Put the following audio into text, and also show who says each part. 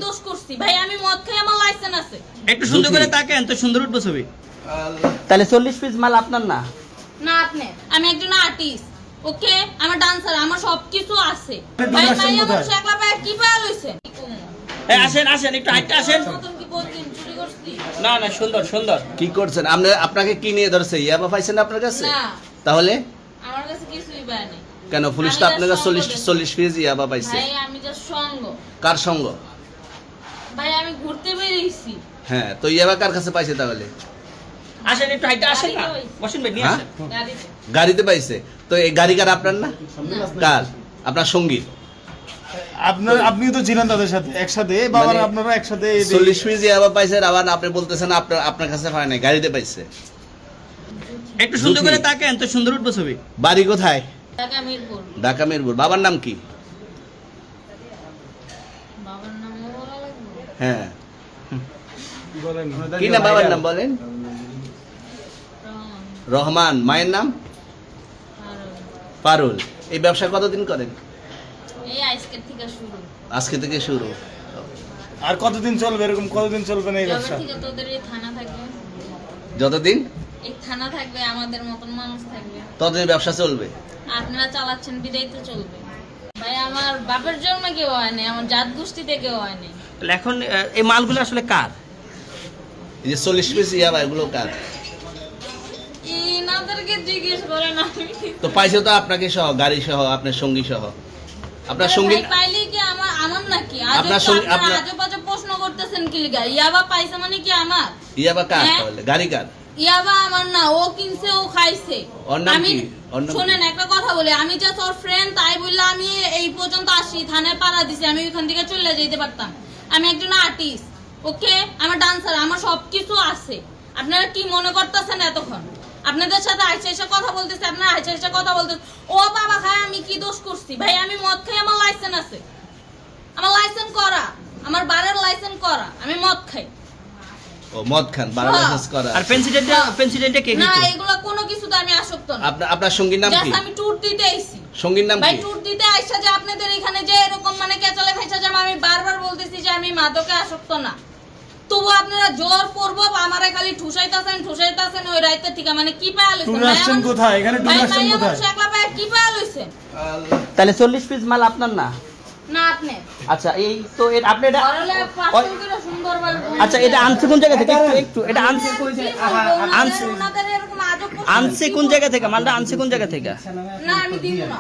Speaker 1: দোষ করছি ভাই? আমি মদ খাই, আমার লাইসেন্স আছে।
Speaker 2: একটু সুন্দর করে তাকান তো সুন্দর উঠবো ছবি।
Speaker 3: তাহলে 40 পিস মাল আপনার না?
Speaker 1: না আপনি। আমি একজন আর্টিস্ট, ওকে? আমার ডান্সার, আমার সবকিছু আছে ভাই। ভাই আমার একলা পায় কি পায় লইছেন?
Speaker 2: এই আসেন আসেন, একটু হাইটটা আসেন।
Speaker 1: নতুন কি বলছেন চুরি করছি?
Speaker 2: না না, সুন্দর সুন্দর।
Speaker 3: কি করছেন আপনি? আপনাকে কি নিয়ে ধরছে? ইয়াবা পাইছেন আপনার কাছে?
Speaker 1: না,
Speaker 3: তাহলে
Speaker 1: আমার কাছে কিছুই পায় নাই
Speaker 3: কেন পুলিশ তো আপনার কাছে 40 পিস ইয়াবা পাইছে?
Speaker 1: ভাই। আমি জাস্ট সঙ্গ।
Speaker 3: কার সঙ্গ?
Speaker 1: ভাই আমি ঘুরতে বেরিয়েছি।
Speaker 3: হ্যাঁ, তো ইয়াবা কার কাছে পাইছে তাহলে?
Speaker 2: আসেন একটু হাইটটা আসেন না, বসেন ভাই, নিয়ে
Speaker 3: হ্যাঁ?
Speaker 2: আসেন।
Speaker 1: গাড়িতে।
Speaker 3: গাড়িতে পাইছে? তো এই গাড়ি কার, আপনার না? কার? আপনার সঙ্গী?
Speaker 4: আপনিও তো ছিলেন তাদের সাথে একসাথে, বাবার আপনারা একসাথে
Speaker 3: 40 পিস ইয়াবা পাইছে, আবার আপনি বলতেছেন আপনার কাছে পায় নাই, গাড়িতে পাইছে।
Speaker 2: একটু সুন্দর করে তাকান তো সুন্দর উঠবো ছবি।
Speaker 3: বাড়ি কোথায়?
Speaker 1: ঢাকা মিরপুর।
Speaker 3: ঢাকা মিরপুর। বাবার নাম কি?
Speaker 1: বাবার নাম বলা লাগবে?
Speaker 3: হ্যাঁ,
Speaker 4: বলেন
Speaker 3: কি নাম বাবার নাম বলেন?
Speaker 1: রহমান।
Speaker 3: রহমান। মায়ের নাম?
Speaker 1: আর
Speaker 3: পারুল। এই ব্যবসা কতদিন করেন?
Speaker 1: এই আজকের থেকে শুরু।
Speaker 3: আজকে থেকে শুরু।
Speaker 4: আর কতদিন চলবে এরকম? কতদিন চলবে না এই
Speaker 1: যবে
Speaker 4: ব্যবসা?
Speaker 1: থেকে তোদের এই থানা থাকবে,
Speaker 3: যতদিন
Speaker 1: এই থানা থাকবে, আমাদের মতন মানুষ থাকবে,
Speaker 3: ততদিন ব্যবসা চলবে।
Speaker 1: আপনারা চালাচ্ছেন বিদায় তো চলবে ভাই। আমার বাপের জন্ম কেউ হয় নাই, আমার জাত গোষ্ঠীতে কেউ হয় নাই।
Speaker 2: তাহলে এখন এই মালগুলো আসলে কার?
Speaker 3: এই যে 40 পিস ইয়াবা, এগুলো কার?
Speaker 1: ইনাদেরকে জিজ্ঞেস করেন। আমি
Speaker 3: তো পাইছে তো আপনাকে সহ, গাড়ি সহ, আপনার সঙ্গী সহ। আপনার সঙ্গী
Speaker 1: ভাই পাইলে কি আমার নাকি?
Speaker 3: আপনার সঙ্গী- আপনার-
Speaker 1: আজব আজব প্রশ্ন করতেছেন কি লিগা? ইয়াবা পাইছে মানে কি আমার?
Speaker 3: ইয়াবা কার
Speaker 1: হ্যাঁ?
Speaker 3: তাহলে? গাড়ি কার?
Speaker 1: ইয়াবা আমার না, ও কিনছে, ও খাইছে।
Speaker 3: ওর নাম
Speaker 1: আমি
Speaker 3: কি? ওর নাম
Speaker 1: শুনেন একটা কথা বলি, আমি জাস্ট ওর ফ্রেন্ড, তাই বললে আমি এই পর্যন্ত আসি, থানায় পাড়া দিছি, আমি ওইখান থেকে চলে যেতে পারতাম। আমি একজন আর্টিস্ট, ওকে? আমার ডান্সার, আমার সবকিছু আছে। আপনারা কি মনে করতেছেন এতক্ষণ? আপনাদের সাথে আইসা এসে কথা বলতেছে, আপনারা আইসা এসে কথা বলতেছে। ও বাবা খায়, আমি কি দোষ করছি ভাই? আমি মদ খাই, আমার লাইসেন্স আছে। আমার লাইসেন্স করা, আমার বারের লাইসেন্স করা। আমি মদ খাই।
Speaker 3: ও মদ খান, বারো
Speaker 1: হ্যাঁ।
Speaker 3: লাইসেন্স করা।
Speaker 2: আর পেন্সিডেন্টটা কে
Speaker 1: না,
Speaker 2: দিত?
Speaker 1: এগুলো কোনো কিছুতে আমি আসক্ত না।
Speaker 3: আপনার সঙ্গীর নাম কি?
Speaker 1: জাস্ট আমি ট্যুর দিতে আইছি
Speaker 3: সঙ্গীর নাম
Speaker 1: ভাই।
Speaker 3: কি?
Speaker 1: ট্যুর দিতে আইসা যে আপনাদের এখানে যে এরকম মানে কেচালে খাইছা, যে আমি বারবার বলতেছি যে আমি মাদকে আসক্ত না, তবু আপনারা জোর করবো আমারে খালি ঠুসাইতাছেন ওই রাইতে ঠিক। মানে কি পায়া লইছেন
Speaker 4: ট্যুরে আসছেন কোথায়? এখানে ট্যুরে আসছেন কোথায়?
Speaker 1: একলা পায়া কি পায়া লইছেন?
Speaker 3: তাহলে 40 পিস মাল আপনার না?
Speaker 1: না আপনি
Speaker 3: আচ্ছা, এই তো আপনি এটা
Speaker 1: ঘরলে পাঁচজন করে সুন্দর বলবো।
Speaker 3: আচ্ছা, এটা আনছে কোন জায়গা থেকে? একটু এটা আনছে
Speaker 1: আনছে ওনাদের এরকম আজব প্রশ্ন।
Speaker 3: আনছে কোন জায়গা থেকে? মালটা আনছে কোন জায়গা থেকে?
Speaker 1: না আমি দিব না।